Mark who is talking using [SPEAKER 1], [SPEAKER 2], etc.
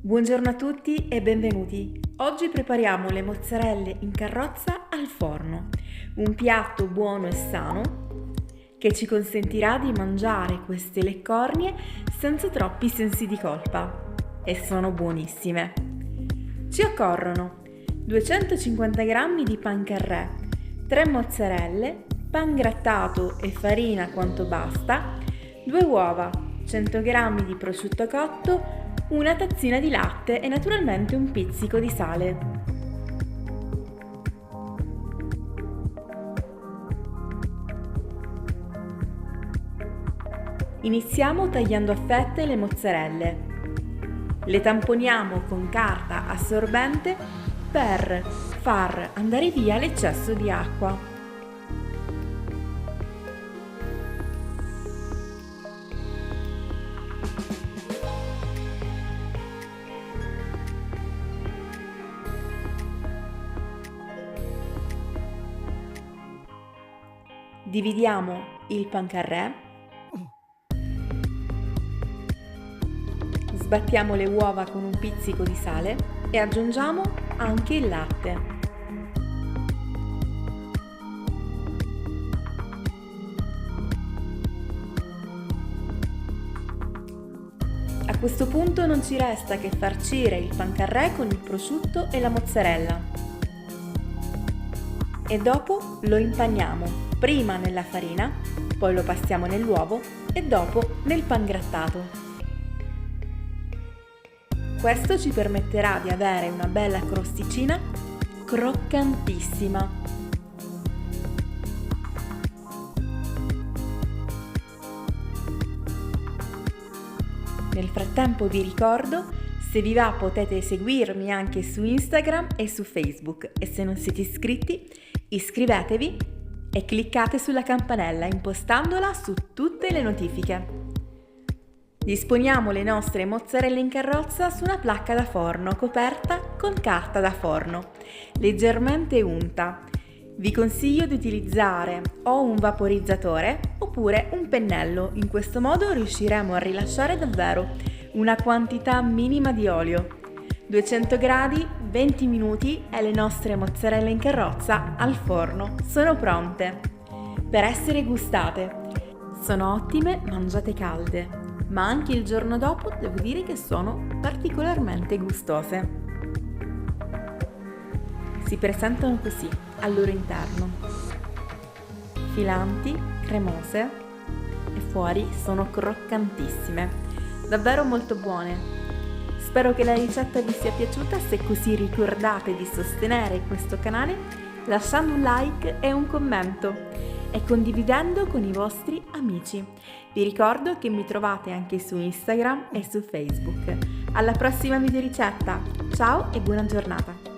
[SPEAKER 1] Buongiorno a tutti e benvenuti. Oggi prepariamo le mozzarelle in carrozza al forno, un piatto buono e sano che ci consentirà di mangiare queste leccornie senza troppi sensi di colpa. E sono buonissime. Ci occorrono 250 g di pancarré, 3 mozzarelle, pan grattato e farina quanto basta, 2 uova, 100 g di prosciutto cotto, una tazzina di latte e naturalmente un pizzico di sale. Iniziamo tagliando a fette le mozzarelle. Le tamponiamo con carta assorbente per far andare via l'eccesso di acqua. Dividiamo il pancarré, sbattiamo le uova con un pizzico di sale e aggiungiamo anche il latte. A questo punto non ci resta che farcire il pancarré con il prosciutto e la mozzarella e dopo lo impagniamo. Prima nella farina, poi lo passiamo nell'uovo e dopo nel pan grattato. Questo ci permetterà di avere una bella crosticina croccantissima. Nel frattempo vi ricordo, se vi va potete seguirmi anche su Instagram e su Facebook e se non siete iscritti, iscrivetevi e cliccate sulla campanella impostandola su tutte le notifiche. Disponiamo le nostre mozzarelle in carrozza su una placca da forno coperta con carta da forno, leggermente unta. Vi consiglio di utilizzare o un vaporizzatore oppure un pennello, in questo modo riusciremo a rilasciare davvero una quantità minima di olio. 200 gradi, 20 minuti e le nostre mozzarelle in carrozza al forno sono pronte per essere gustate. Sono ottime mangiate calde, ma anche il giorno dopo devo dire che sono particolarmente gustose. Si presentano così al loro interno, filanti, cremose e fuori sono croccantissime, davvero molto buone. Spero che la ricetta vi sia piaciuta, se è così ricordate di sostenere questo canale lasciando un like e un commento e condividendo con i vostri amici. Vi ricordo che mi trovate anche su Instagram e su Facebook. Alla prossima video ricetta, ciao e buona giornata!